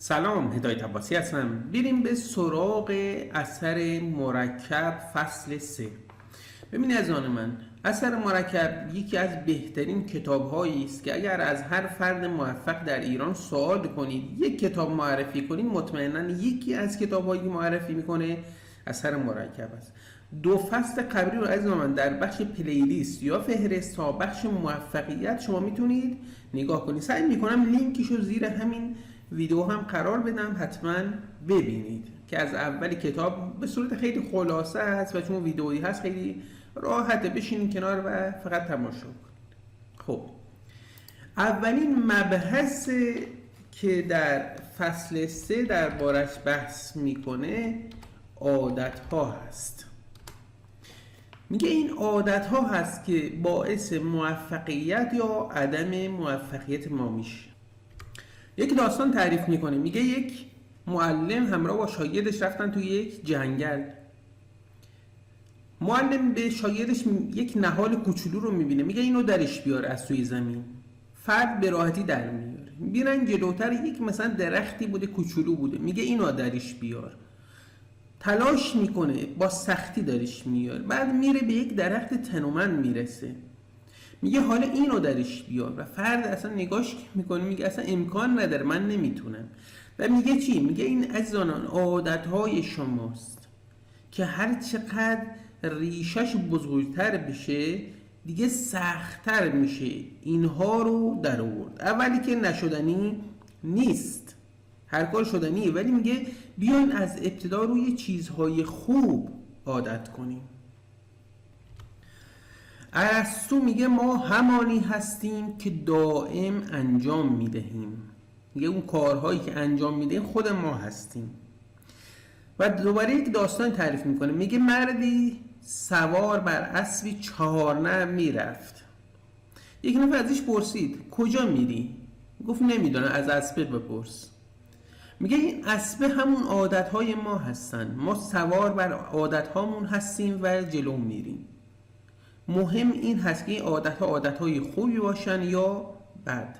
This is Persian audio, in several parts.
سلام، هدایت عباسی هستم. بریم به سراغ اثر مرکب فصل 3. ببینید از آن من، اثر مرکب یکی از بهترین کتاب‌هایی است که اگر از هر فرد موفق در ایران سوال کنید یک کتاب معرفی کنید، مطمئنا یکی از کتاب‌هایی که معرفی میکنه اثر مرکب است. 2 فصل قبلی رو از من در بخش پلیلیست یا فهرست ها بخش موفقیت شما میتونید نگاه کنید. سعی میکنم لینکشو زیر همین ویدیو هم قرار بدم، حتما ببینید که از اول کتاب به صورت خیلی خلاصه است و چون ویدئویی هست خیلی راحته، بشینید کنار و فقط تماشا کنید. خب اولین مبحث که در فصل 3 دربارش بحث میکنه عادت ها هست. میگه این عادت ها هست که باعث موفقیت یا عدم موفقیت ما میشه. یک داستان تعریف میکنه، میگه یک معلم همراه با شاگردش رفتن توی یک جنگل. معلم به شاگردش یک نهال کوچولو رو میبینه، میگه اینو درش بیار از توی زمین. فرد به راحتی در میاره. میرن جلوتر، یک مثلا درختی بوده کوچولو بوده، میگه اینو درش بیار. تلاش میکنه، با سختی درش میاره. بعد میره به یک درخت تنومند میرسه، میگه حالا اینو درش بیار. و فرد اصلا نگاش میکنه، میگه اصلا امکان نداره، من نمیتونم. و میگه چی؟ میگه این عزیزان عادتهای شماست که هر چقدر ریشش بزرگتر بشه دیگه سختتر میشه اینها رو در آورد. اولی که نشدنی نیست، هر کار شدنیه، ولی میگه بیاین از ابتدا روی چیزهای خوب عادت کنیم. ارسطو میگه ما همانی هستیم که دائم انجام میدهیم. میگه اون کارهایی که انجام میدهیم خود ما هستیم. و دوباره یک داستان تعریف میکنه، میگه مردی سوار بر اسبی 4 نه میرفت. یک نفر ازش پرسید کجا میری؟ گفت نمیدونم، از اسب بپرس. میگه این اسب همون عادتهای ما هستن، ما سوار بر عادتهامون هستیم و جلو میریم. مهم این هست که این عادتها عادتهای خوبی باشن یا بد.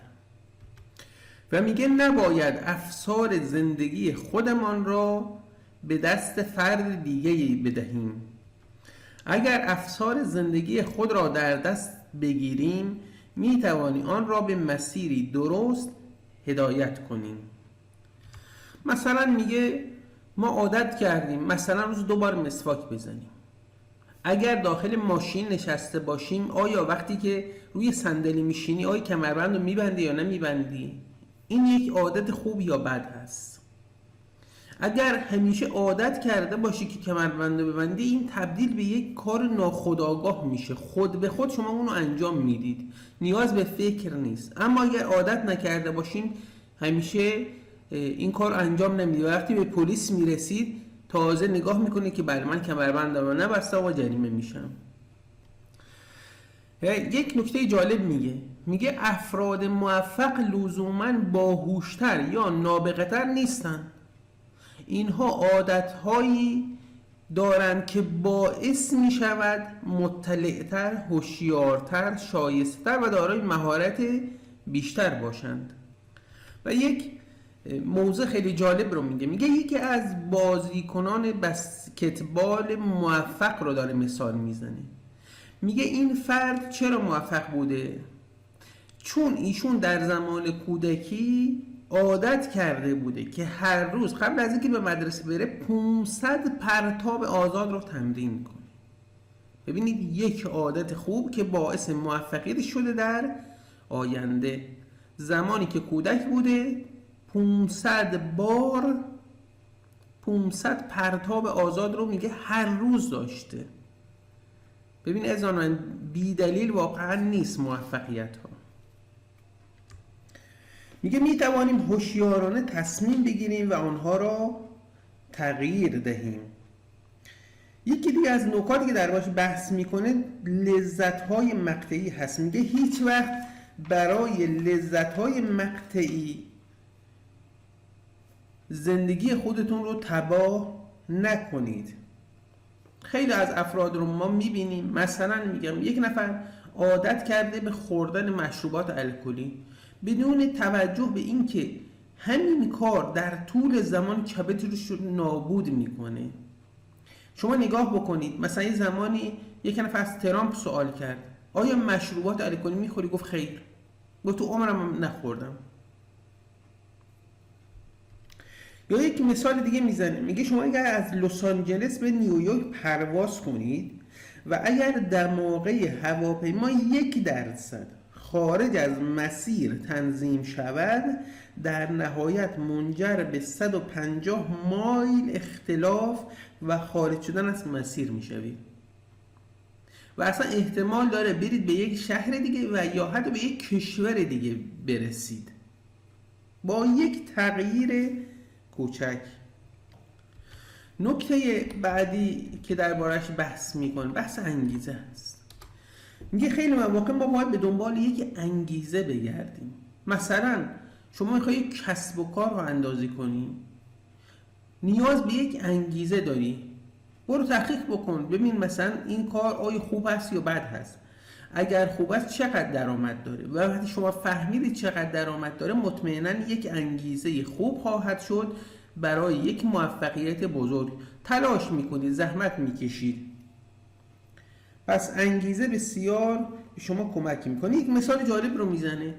و میگه نباید افسار زندگی خودمان را به دست فرد دیگه‌ای بدهیم. اگر افسار زندگی خود را در دست بگیریم میتوانیم آن را به مسیری درست هدایت کنیم. مثلا میگه ما عادت کردیم مثلا روز 2 بار مسواک بزنیم. اگر داخل ماشین نشسته باشیم، آیا وقتی که روی صندلی میشینی آیا کمربند رو میبندی یا نمیبندی؟ این یک عادت خوب یا بد هست. اگر همیشه عادت کرده باشی که کمربند رو ببندی، این تبدیل به یک کار ناخودآگاه میشه، خود به خود شما اونو انجام میدید، نیاز به فکر نیست. اما اگر عادت نکرده باشین همیشه این کار انجام نمیدید، وقتی به پلیس میرسید تازه نگاه میکنه که بله من کمربندم نبستم و جریمه میشم. یک نکته جالب میگه افراد موفق لزوماً باهوشتر یا نابغه‌تر نیستن. اینها عادتهایی دارند که باعث میشود مطلع‌تر، هوشیارتر، شایسته‌تر و دارای مهارت بیشتر باشند. و یک موضوع خیلی جالب رو میگه یکی از بازیکنان بسکتبال موفق رو داره مثال میزنه. میگه این فرد چرا موفق بوده؟ چون ایشون در زمان کودکی عادت کرده بوده که هر روز قبل از اینکه به مدرسه بره 500 پرتاب آزاد رو تمرین کنه. ببینید یک عادت خوب که باعث موفقیت شده در آینده. زمانی که کودک بوده 500 بار 500 پرتاب آزاد رو میگه هر روز داشته. ببین از آن بی دلیل واقعا نیست موفقیت ها. میگه میتوانیم هوشیارانه تصمیم بگیریم و آنها را تغییر دهیم. یکی دیگه از نکاتی که دربارش بحث میکنه لذت‌های مقطعی هست. میگه هیچ وقت برای لذت‌های مقطعی زندگی خودتون رو تباه نکنید. خیلی از افراد رو ما میبینیم، مثلا میگم یک نفر عادت کرده به خوردن مشروبات الکلی بدون توجه به این که همین کار در طول زمان کبد رو نابود میکنه. شما نگاه بکنید، مثلا یه زمانی یک نفر از ترامپ سوال کرد آیا مشروبات الکلی میخوری؟ گفت خیر. گفت تو عمرم نخوردم. یا یک مثال دیگه میزنه، میگه شما اگر از لس آنجلس به نیویورک پرواز کنید و اگر دماغه هواپیما 1% خارج از مسیر تنظیم شود، در نهایت منجر به 150 مایل اختلاف و خارج شدن از مسیر میشوید و اصلا احتمال داره برید به یک شهر دیگه و یا حتی به یک کشور دیگه برسید با یک تغییر کوچک. نکته بعدی که دربارش بحث میکنه بحث انگیزه است. میگه خیلی مواقع ما باید به دنبال یک انگیزه بگردیم. مثلا شما میخوایی کسب و کار رو اندازی کنی، نیاز به یک انگیزه داری. برو تحقیق بکن ببین مثلا این کار آیا خوب است یا بد هست. اگر خوب است چقدر درآمد داره و وقتی شما فهمیدید چقدر درآمد داره، مطمئنا یک انگیزه خوب خواهد شد برای یک موفقیت بزرگ. تلاش میکنید، زحمت میکشید، پس انگیزه بسیار به شما کمک میکنه. یک مثال جالب رو میزنه،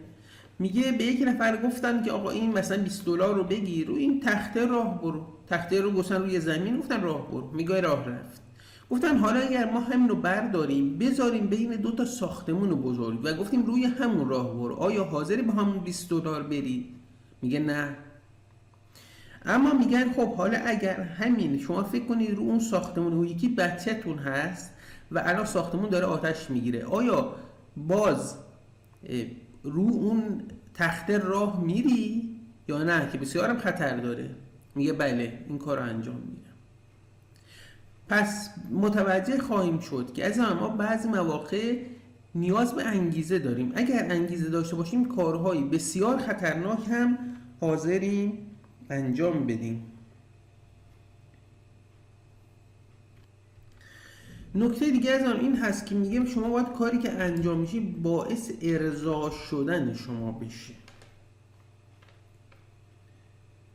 میگه به یک نفر گفتن که آقا این مثلا $20 رو بگیر رو این تخته راه برو. تخته رو گذاشتن روی زمین، گفتن راه برو. میگه راه رفت. گفتن حالا اگر ما همین رو برداریم بذاریم بین 2 ساختمون بزرگ و گفتیم روی همون راه برو، آیا حاضری با همون $20 بری؟ میگه نه. اما میگن خب حالا اگر همین شما فکر کنید رو اون ساختمون و یکی بچه‌تون هست و الان ساختمون داره آتش میگیره، آیا باز رو اون تخته راه میری یا نه که بسیارم خطر داره؟ میگه بله این کار رو انجام میدم. پس متوجه خواهیم شد که از ما بعضی مواقع نیاز به انگیزه داریم. اگر انگیزه داشته باشیم کارهای بسیار خطرناک هم حاضریم انجام بدیم. نکته دیگه از آن این هست که میگه شما باید کاری که انجام میشه باعث ارضا شدن شما بشه،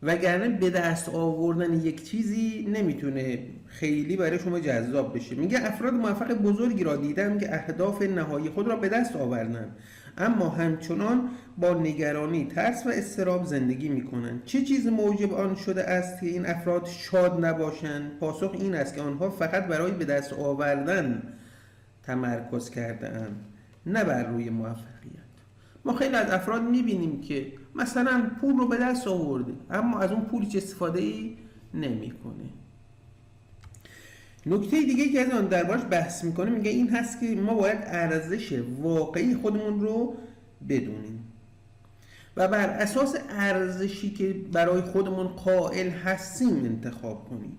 وگرنه به دست آوردن یک چیزی نمیتونه خیلی برای شما جذاب بشه. میگه افراد موفق بزرگی را دیدم که اهداف نهایی خود را به دست آوردند اما همچنان با نگرانی، ترس و اضطراب زندگی میکنند. چه چیز موجب آن شده است که این افراد شاد نباشند؟ پاسخ این است که آنها فقط برای به دست آوردن تمرکز کرده اند، نه بر روی موفقیت. ما خیلی از افراد میبینیم که مثلا پول رو به دست آورده اما از اون پول هیچ استفاده ای نمیکنه. نکته دیگه که از آن دربارش بحث میکنه میگه این هست که ما باید ارزش واقعی خودمون رو بدونیم و بر اساس ارزشی که برای خودمون قائل هستیم انتخاب کنیم.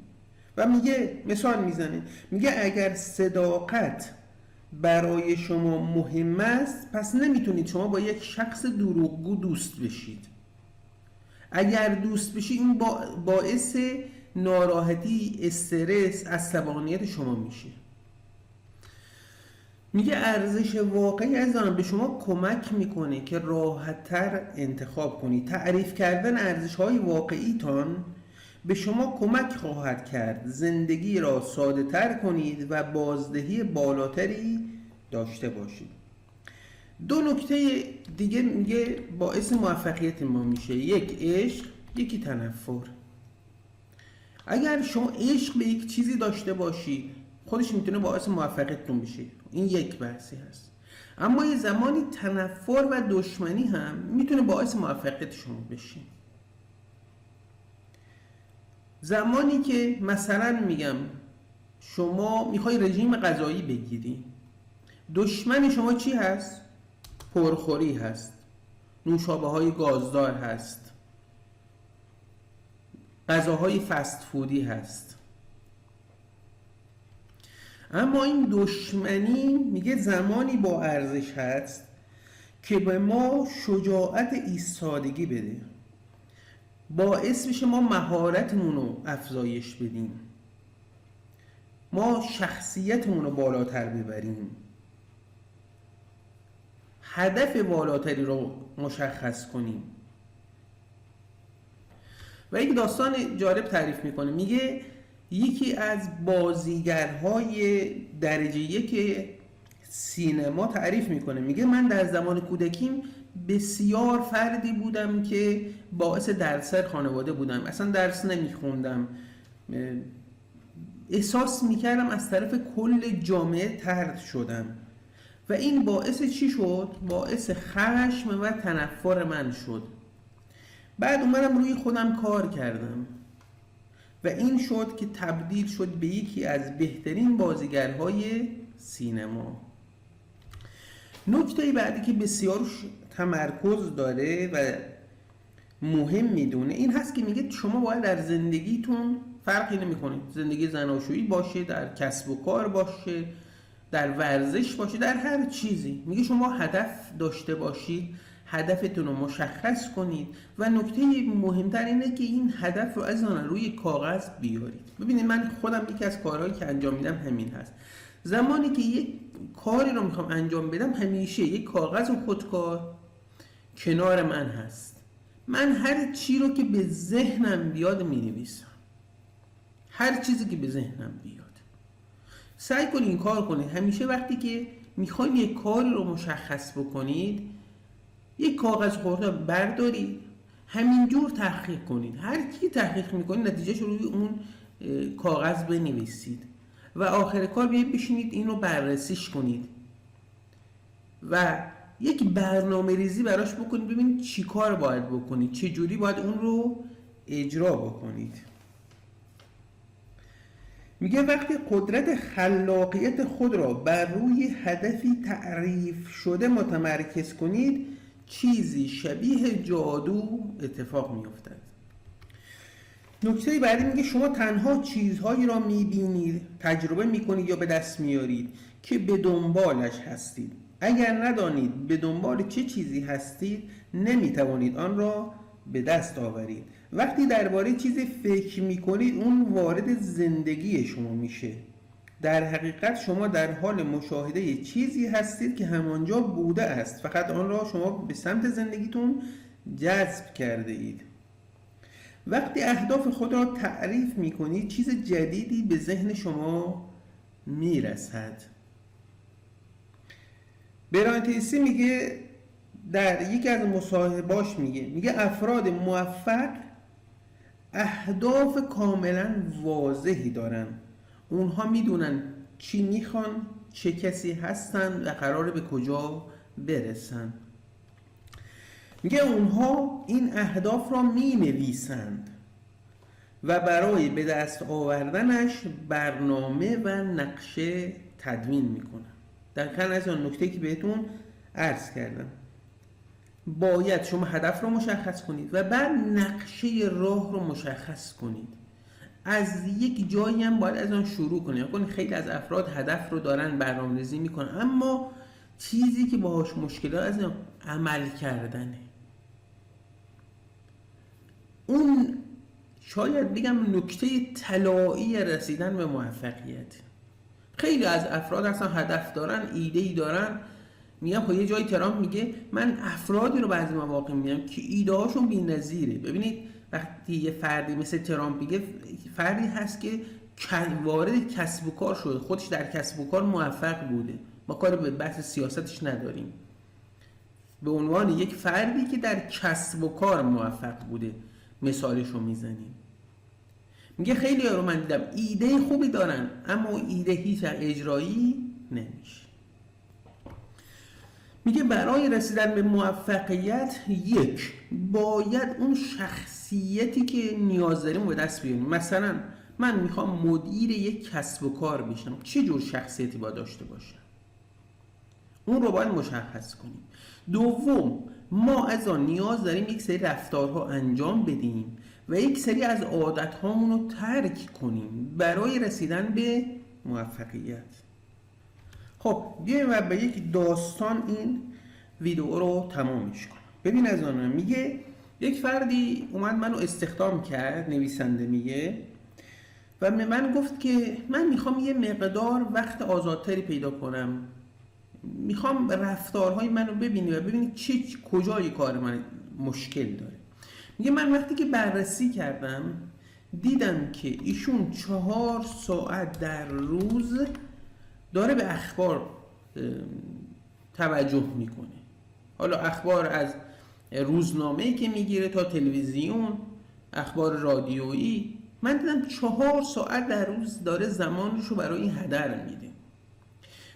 و میگه مثال میزنه، میگه اگر صداقت برای شما مهم است پس نمیتونید شما با یک شخص دروغگو دوست بشید. اگر دوست بشید این باعث ناراحتی، استرس، عصبانیت شما میشه. میگه ارزش واقعی از آن به شما کمک میکنه که راحت‌تر انتخاب کنید. تعریف کردن ارزش‌های واقعیتان به شما کمک خواهد کرد زندگی را ساده تر کنید و بازدهی بالاتری داشته باشید. 2 نکته دیگه میگه باعث موفقیت ما میشه، یک عشق، یکی تنفر. اگر شما عشق به یک چیزی داشته باشی خودش میتونه باعث موفقیتتون بشه، این یک بحثی هست. اما یه زمانی تنفر و دشمنی هم میتونه باعث موفقیت شما بشه. زمانی که مثلا میگم شما میخوای رژیم غذایی بگیری، دشمن شما چی هست؟ پرخوری هست، نوشابه های گازدار هست، غذاهای فست فودی هست. اما این دشمنی میگه زمانی با ارزش هست که به ما شجاعت ایستادگی بده، باعث بشه ما مهارتمون رو افزایش بدیم، ما شخصیتمون رو بالاتر ببریم، هدف بالاتری رو مشخص کنیم. و یک داستان جالب تعریف میکنه. میگه یکی از بازیگرهای درجه یک سینما تعریف میکنه، میگه من در زمان کودکیم بسیار فردی بودم که باعث دردسر خانواده بودم، اصلا درس نمیخوندم، احساس میکردم از طرف کل جامعه طرد شدم و این باعث چی شد؟ باعث خشم و تنفر من شد. بعد اومدم روی خودم کار کردم و این شد که تبدیل شد به یکی از بهترین بازیگرهای سینما. نکته بعدی که بسیار تمرکز داره و مهم میدونه این هست که میگه شما باید در زندگیتون فرقی نمیکنه، زندگی زناشویی باشه، در کسب و کار باشه، در ورزش باشه، در هر چیزی، میگه شما هدف داشته باشید، هدفتون رو مشخص کنید و نکته مهمتر اینه که این هدف رو از آن روی کاغذ بیارید. ببینید من خودم یکی از کارهایی که انجام میدم همین هست. زمانی که یک کاری رو میخوام انجام بدم همیشه یک کاغذ و خودکار کنار من هست. من هر چی رو که به ذهنم بیاد مینویسم، هر چیزی که به ذهنم بیاد. سعی کنید این کار کنید. همیشه وقتی که میخواید یک کاری رو مشخص بکنید یک کاغذ خورده بردارید، همینجور تحقیق کنید. هر کی تحقیق میکنید نتیجهش رو روی اون کاغذ بنویسید و آخر کار بیایید بشینید این رو بررسیش کنید و یک برنامه ریزی براش بکنید، ببینید چی کار باید بکنید، چه جوری باید اون رو اجرا بکنید. میگه وقتی قدرت خلاقیت خود را بر روی هدفی تعریف شده متمرکز کنید چیزی شبیه جادو اتفاق میافتد. نکته بعدی میگه شما تنها چیزهایی را میبینید، تجربه میکنید یا به دست میارید که به دنبالش هستید. اگر ندانید به دنبال چه چیزی هستید نمیتوانید آن را به دست آورید. وقتی درباره چیزی فکر میکنید اون وارد زندگی شما میشه. در حقیقت شما در حال مشاهده چیزی هستید که همانجا بوده است، فقط آن را شما به سمت زندگیتون جذب کرده اید. وقتی اهداف خود را تعریف میکنید چیز جدیدی به ذهن شما میرسد. برایان تریسی میگه در یکی از مصاحبهاش میگه افراد موفق اهداف کاملا واضحی دارن. اونها میدونن چی میخوان، چه کسی هستن و قراره به کجا برسن. میگه اونها این اهداف را مینویسند و برای به دست آوردنش برنامه و نقشه تدوین میکنن. دقیقاً از اون نکته که بهتون عرض کردم، باید شما هدف رو مشخص کنید و بعد نقشه راه رو مشخص کنید. از یک جایی هم باید از آن شروع کنید. خیلی از افراد هدف رو دارن برنامه‌ریزی میکنن اما چیزی که باهاش مشکل از عمل کردنه. اون شاید بگم نکته طلایی رسیدن به موفقیت. خیلی از افراد اصلا هدف دارن، ایده‌ای دارن، میگم خب یه جایی ترامپ میگه من افرادی رو بعضی مواقع میگم که ایده هاشون بی‌نظیره. ببینید وقتی یه فردی مثل ترامپ میگه، فردی هست که وارد کسب و کار شده، خودش در کسب و کار موفق بوده، ما کاری به بحث سیاستش نداریم، به عنوان یک فردی که در کسب و کار موفق بوده مثالش رو میزنیم. میگه خیلی ها رو من دیدم ایده خوبی دارن اما ایده هیچ اجرایی نمیشه. میگه برای رسیدن به موفقیت یک باید اون شخصیتی که نیاز داریم به دست بیاریم. مثلا من میخوام مدیر یک کسب و کار بشم، چه جور شخصیتی باید داشته باشم؟ اون رو باید مشخص کنیم. دوم ما از آن نیاز داریم یک سری رفتارها انجام بدیم و یک سری از عادتهامون رو ترک کنیم برای رسیدن به موفقیت. خب بیایم و به یک داستان این ویدیو رو تمامش کنم. ببین از آن میگه یک فردی اومد منو استخدام کرد، نویسنده میگه، و به من گفت که من میخوام یه مقدار وقت آزادتری پیدا کنم، میخوام رفتارهای منو ببینی و ببینی کجای کار من مشکل داره. میگه من وقتی که بررسی کردم دیدم که ایشون 4 ساعت در روز داره به اخبار توجه میکنه. حالا اخبار از روزنامه‌ای که میگیره تا تلویزیون، اخبار رادیویی. من دیدم 4 ساعت در روز داره زمانشو برای این هدر میده.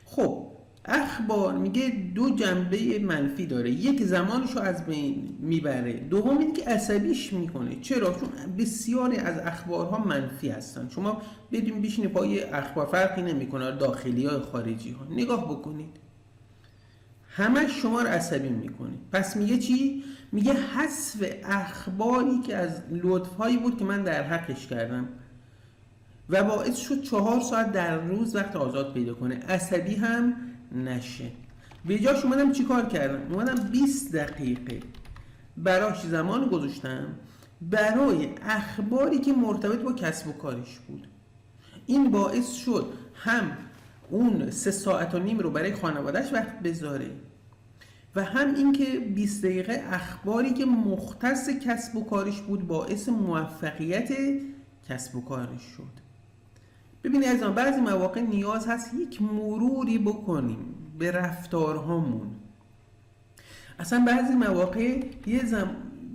خب اخبار میگه 2 جنبه منفی داره. یک، زمانشو از بین میبره. دوم اینه که عصبیش میکنه. چرا؟ چون بسیاری از اخبارها منفی هستن. شما بدون بشینی پای اخبار، فرقی نمیکنه داخلی ها خارجی ها، نگاه بکنید همش شما رو عصبی میکنه. پس میگه چی؟ میگه حذف اخباری که از لطفایی بود که من در حقش کردم و باعث شد 4 ساعت در روز وقت آزاد پیدا کنه، عصبی هم نشه. به جاش اومدم چی کار کردم؟ اومدم 20 دقیقه براش زمان گذاشتم برای اخباری که مرتبط با کسب و کارش بود. این باعث شد هم اون 3 ساعت و نیم رو برای خانوادهش وقت بذاره و هم اینکه 20 دقیقه اخباری که مختص کسب و کارش بود باعث موفقیت کسب و کارش شد. ببینید عزیزان، بعضی مواقع نیاز هست یک مروری بکنیم به رفتارهامون. اصلا بعضی مواقع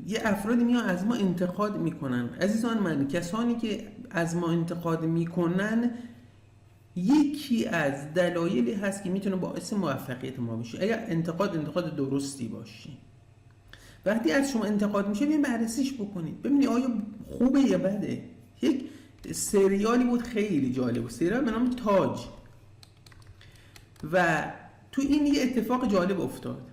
یه افرادی میان از ما انتقاد میکنن. عزیزان من، کسانی که از ما انتقاد میکنن یکی از دلایلی هست که میتونه باعث موفقیت ما بشه اگر انتقاد درستی باشه. وقتی از شما انتقاد میشه بیاین بررسیش بکنید، ببینید آیا خوبه یا بده. یک سریالی بود خیلی جالب بود، سریال به نام تاج، و تو این یه اتفاق جالب افتاد.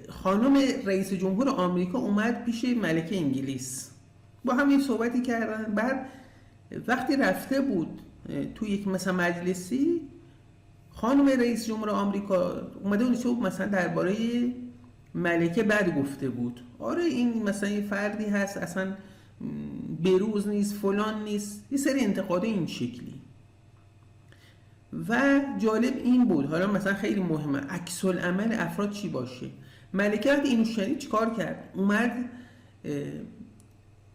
خانم رئیس جمهور آمریکا اومد پیش ملکه انگلیس، با هم یه صحبتی کردن. بعد وقتی رفته بود تو یک مثلا مجلسی، خانم رئیس جمهور آمریکا اومده بود مثلا درباره ملکه بد گفته بود. آره این مثلا یه فردی هست اصلا بروز نیست، فلان نیست، یه سری انتقاد این شکلی. و جالب این بود، حالا مثلا خیلی مهمه عکس العمل افراد چی باشه. ملکه وقتی اینو شنید چیکار کرد؟ اومد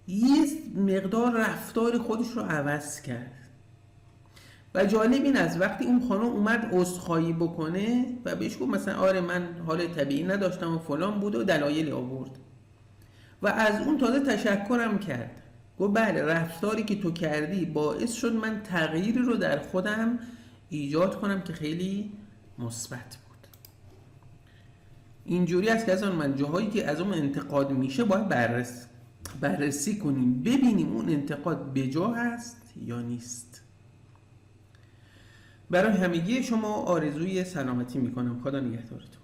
یه مقدار رفتار خودش رو عوض کرد. و جالب این از وقتی اون خانم اومد عذرخواهی بکنه و بهش گفت مثلا آره من حال طبیعی نداشتم و فلان بود و دلایلی آورد و از اون تازه تشکرم کرد، گفت بله رفتاری که تو کردی باعث شد من تغییری رو در خودم ایجاد کنم که خیلی مثبت بود. اینجوری است که از من جاهایی که از اون انتقاد میشه باید بررسی کنیم، ببینیم اون انتقاد بجا هست یا نیست. برای همگی شما آرزوی سلامتی میکنم. خدا نگهدارتون.